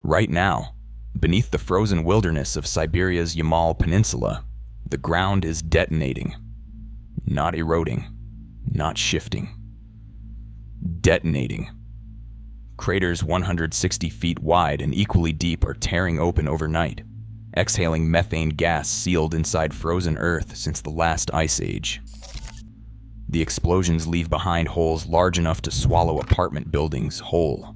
Right now, beneath the frozen wilderness of Siberia's Yamal Peninsula, the ground is detonating. Not eroding, not shifting. Detonating. Craters 160 feet wide and equally deep are tearing open overnight, exhaling methane gas sealed inside frozen earth since the last ice age. The explosions leave behind holes large enough to swallow apartment buildings whole.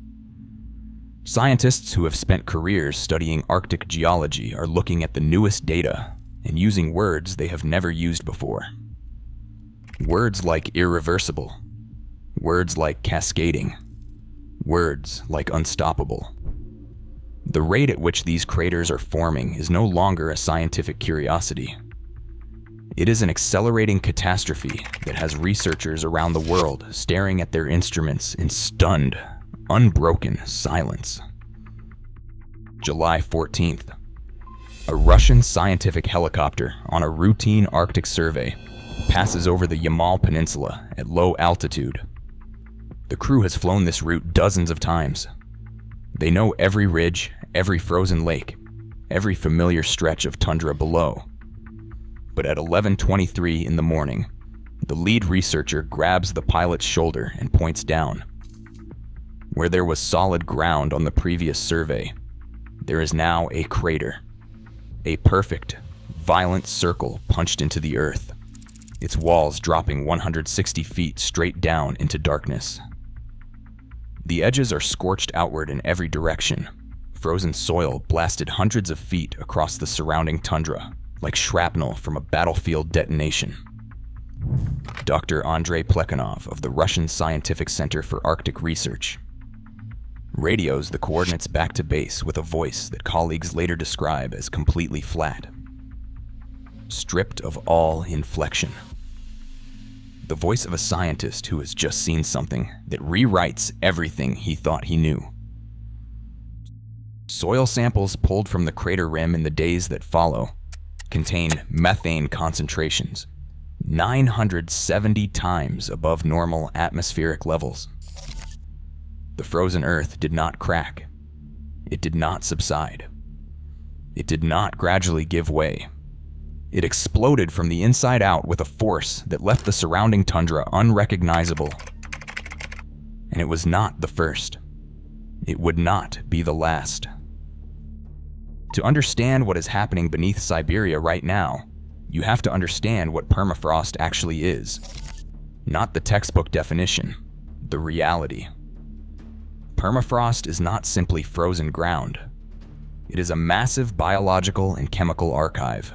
Scientists who have spent careers studying Arctic geology are looking at the newest data and using words they have never used before. Words like irreversible, words like cascading, words like unstoppable. The rate at which these craters are forming is no longer a scientific curiosity. It is an accelerating catastrophe that has researchers around the world staring at their instruments in stunned, unbroken silence. July 14th. A Russian scientific helicopter on a routine Arctic survey passes over the Yamal Peninsula at low altitude. The crew has flown this route dozens of times. They know every ridge, every frozen lake, every familiar stretch of tundra below. But at 11:23 in the morning, the lead researcher grabs the pilot's shoulder and points down. Where there was solid ground on the previous survey, there is now a crater. A perfect, violent circle punched into the earth, its walls dropping 160 feet straight down into darkness. The edges are scorched outward in every direction. Frozen soil blasted hundreds of feet across the surrounding tundra, like shrapnel from a battlefield detonation. Dr. Andrei Plekhanov of the Russian Scientific Center for Arctic Research radios the coordinates back to base with a voice that colleagues later describe as completely flat, stripped of all inflection. The voice of a scientist who has just seen something that rewrites everything he thought he knew. Soil samples pulled from the crater rim in the days that follow contain methane concentrations 970 times above normal atmospheric levels. The frozen earth did not crack. It did not subside. It did not gradually give way. It exploded from the inside out with a force that left the surrounding tundra unrecognizable. And it was not the first. It would not be the last. To understand what is happening beneath Siberia right now, you have to understand what permafrost actually is. Not the textbook definition, the reality. Permafrost is not simply frozen ground. It is a massive biological and chemical archive.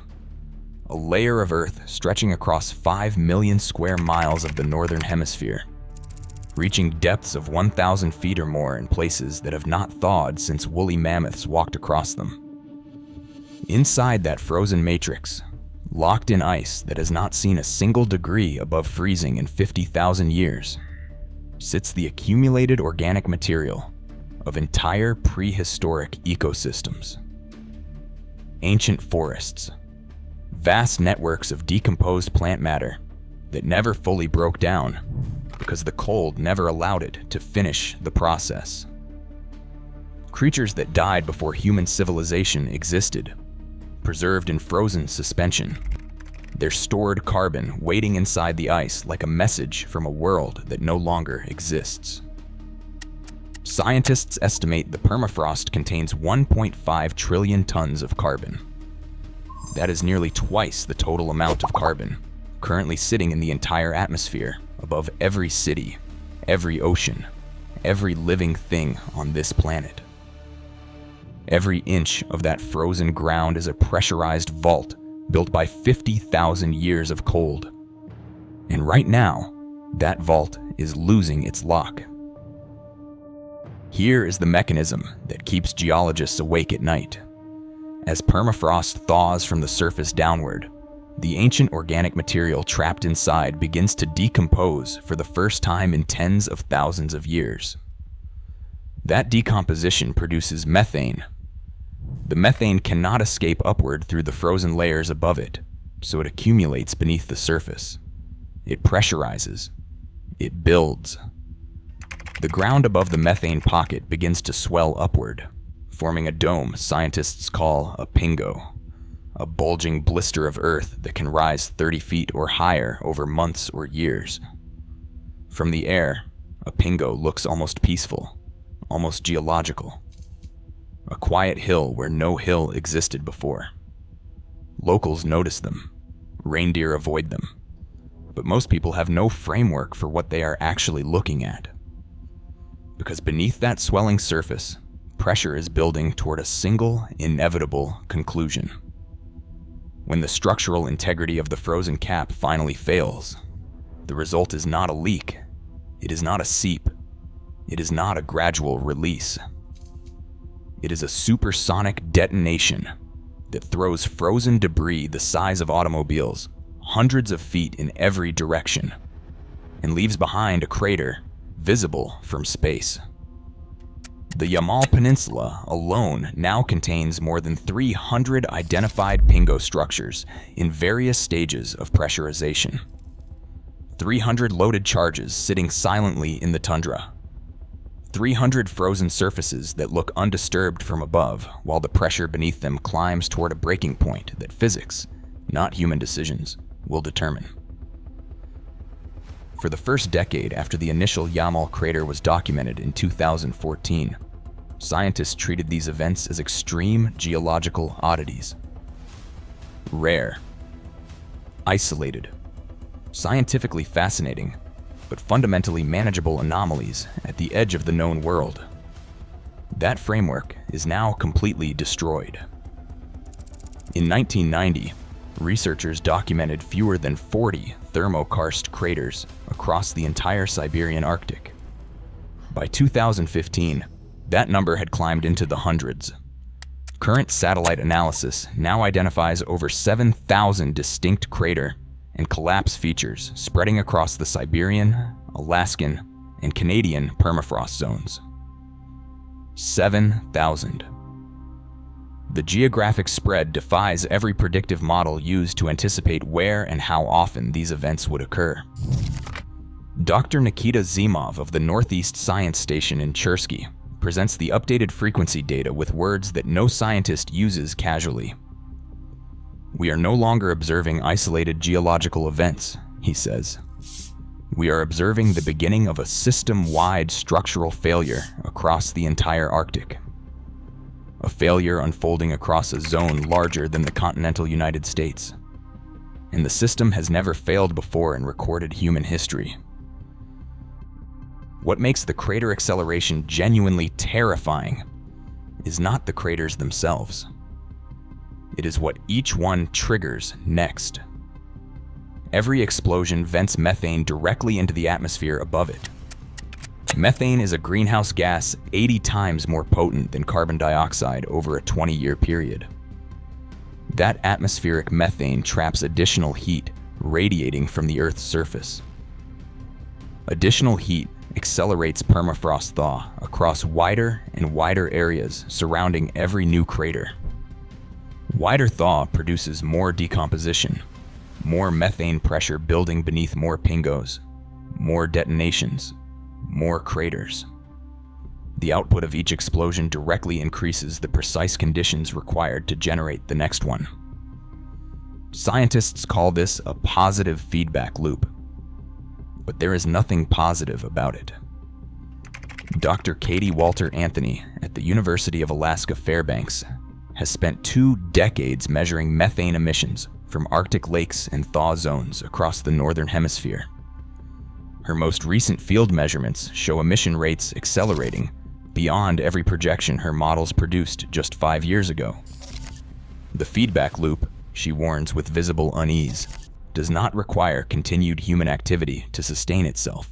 A layer of Earth stretching across 5 million square miles of the northern hemisphere, reaching depths of 1,000 feet or more in places that have not thawed since woolly mammoths walked across them. Inside that frozen matrix, locked in ice that has not seen a single degree above freezing in 50,000 years, sits the accumulated organic material of entire prehistoric ecosystems. Ancient forests, vast networks of decomposed plant matter that never fully broke down because the cold never allowed it to finish the process. Creatures that died before human civilization existed, preserved in frozen suspension, their stored carbon waiting inside the ice like a message from a world that no longer exists. Scientists estimate the permafrost contains 1.5 trillion tons of carbon. That is nearly twice the total amount of carbon currently sitting in the entire atmosphere above every city, every ocean, every living thing on this planet. Every inch of that frozen ground is a pressurized vault built by 50,000 years of cold. And right now, that vault is losing its lock. Here is the mechanism that keeps geologists awake at night. As permafrost thaws from the surface downward, the ancient organic material trapped inside begins to decompose for the first time in tens of thousands of years. That decomposition produces methane. The methane cannot escape upward through the frozen layers above it, so it accumulates beneath the surface. It pressurizes. It builds. The ground above the methane pocket begins to swell upward, forming a dome scientists call a pingo, a bulging blister of Earth that can rise 30 feet or higher over months or years. From the air, a pingo looks almost peaceful, almost geological. A quiet hill where no hill existed before. Locals notice them. Reindeer avoid them. But most people have no framework for what they are actually looking at. Because beneath that swelling surface, pressure is building toward a single, inevitable conclusion. When the structural integrity of the frozen cap finally fails, the result is not a leak. It is not a seep. It is not a gradual release. It is a supersonic detonation that throws frozen debris the size of automobiles hundreds of feet in every direction and leaves behind a crater visible from space. The Yamal Peninsula alone now contains more than 300 identified pingo structures in various stages of pressurization. 300 loaded charges sitting silently in the tundra. 300 frozen surfaces that look undisturbed from above while the pressure beneath them climbs toward a breaking point that physics, not human decisions, will determine. For the first decade after the initial Yamal crater was documented in 2014, scientists treated these events as extreme geological oddities. Rare, isolated, scientifically fascinating, but fundamentally manageable anomalies at the edge of the known world. That framework is now completely destroyed. In 1990, researchers documented fewer than 40 thermokarst craters across the entire Siberian Arctic. By 2015, that number had climbed into the hundreds. Current satellite analysis now identifies over 7,000 distinct crater and collapse features spreading across the Siberian, Alaskan, and Canadian permafrost zones. 7,000. The geographic spread defies every predictive model used to anticipate where and how often these events would occur. Dr. Nikita Zimov of the Northeast Science Station in Chersky presents the updated frequency data with words that no scientist uses casually. We are no longer observing isolated geological events, he says. We are observing the beginning of a system-wide structural failure across the entire Arctic. A failure unfolding across a zone larger than the continental United States. And the system has never failed before in recorded human history. What makes the crater acceleration genuinely terrifying is not the craters themselves. It is what each one triggers next. Every explosion vents methane directly into the atmosphere above it. Methane is a greenhouse gas 80 times more potent than carbon dioxide over a 20-year period. That atmospheric methane traps additional heat radiating from the Earth's surface. Additional heat accelerates permafrost thaw across wider and wider areas surrounding every new crater. Wider thaw produces more decomposition, more methane pressure building beneath more pingos, more detonations, more craters. The output of each explosion directly increases the precise conditions required to generate the next one. Scientists call this a positive feedback loop, but there is nothing positive about it. Dr. Katie Walter Anthony at the University of Alaska Fairbanks has spent 2 decades measuring methane emissions from Arctic lakes and thaw zones across the northern hemisphere. Her most recent field measurements show emission rates accelerating beyond every projection her models produced just 5 years ago. The feedback loop, she warns with visible unease, does not require continued human activity to sustain itself.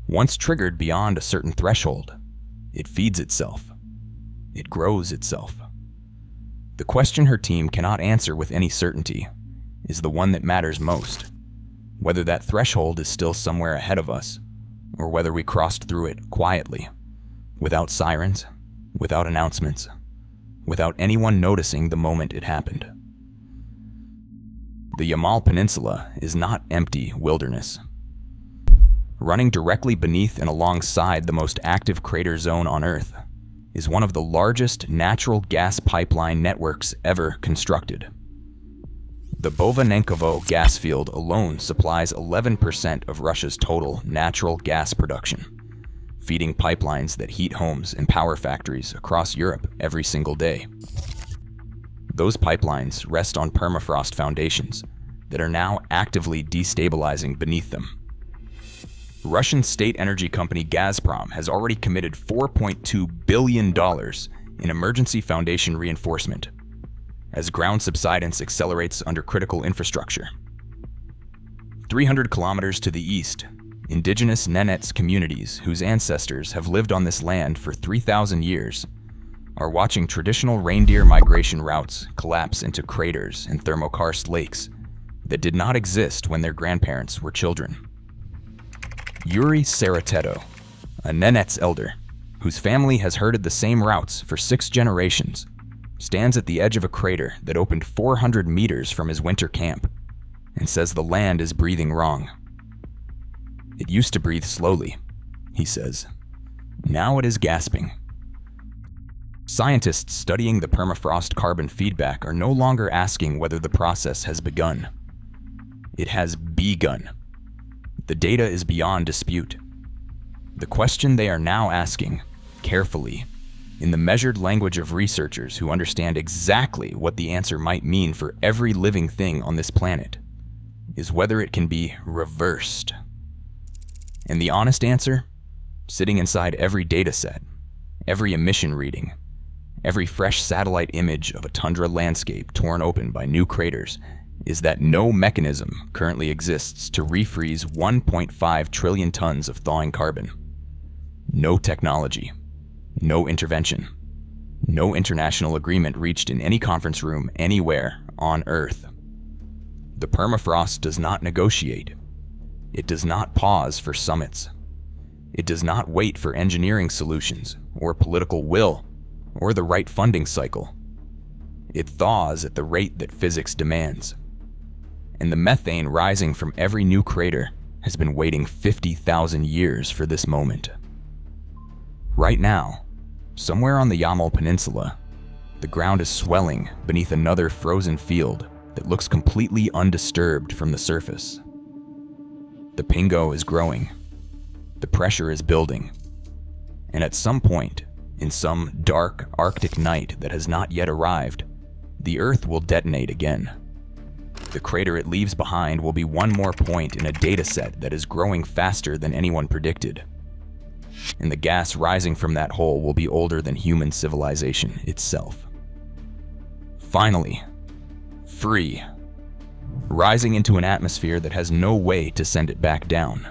Once triggered beyond a certain threshold, it feeds itself. It grows itself. The question her team cannot answer with any certainty is the one that matters most. Whether that threshold is still somewhere ahead of us, or whether we crossed through it quietly, without sirens, without announcements, without anyone noticing the moment it happened. The Yamal Peninsula is not empty wilderness. Running directly beneath and alongside the most active crater zone on Earth, is one of the largest natural gas pipeline networks ever constructed. The Bovanenkovo gas field alone supplies 11% of Russia's total natural gas production, feeding pipelines that heat homes and power factories across Europe every single day. Those pipelines rest on permafrost foundations that are now actively destabilizing beneath them. Russian state energy company Gazprom has already committed $4.2 billion in emergency foundation reinforcement as ground subsidence accelerates under critical infrastructure. 300 kilometers to the east, indigenous Nenets communities whose ancestors have lived on this land for 3,000 years are watching traditional reindeer migration routes collapse into craters and thermokarst lakes that did not exist when their grandparents were children. Yuri Sarateto, a Nenets elder, whose family has herded the same routes for 6 generations, stands at the edge of a crater that opened 400 meters from his winter camp and says the land is breathing wrong. It used to breathe slowly, he says. Now it is gasping. Scientists studying the permafrost carbon feedback are no longer asking whether the process has begun. It has begun. The data is beyond dispute. The question they are now asking, carefully, in the measured language of researchers who understand exactly what the answer might mean for every living thing on this planet, is whether it can be reversed. And the honest answer, sitting inside every dataset, every emission reading, every fresh satellite image of a tundra landscape torn open by new craters, is that no mechanism currently exists to refreeze 1.5 trillion tons of thawing carbon. No technology, no intervention, no international agreement reached in any conference room anywhere on Earth. The permafrost does not negotiate. It does not pause for summits. It does not wait for engineering solutions or political will or the right funding cycle. It thaws at the rate that physics demands. And the methane rising from every new crater has been waiting 50,000 years for this moment. Right now, somewhere on the Yamal Peninsula, the ground is swelling beneath another frozen field that looks completely undisturbed from the surface. The pingo is growing. The pressure is building. And at some point, in some dark Arctic night that has not yet arrived, the Earth will detonate again. The crater it leaves behind will be one more point in a dataset that is growing faster than anyone predicted. And the gas rising from that hole will be older than human civilization itself. Finally, free, rising into an atmosphere that has no way to send it back down.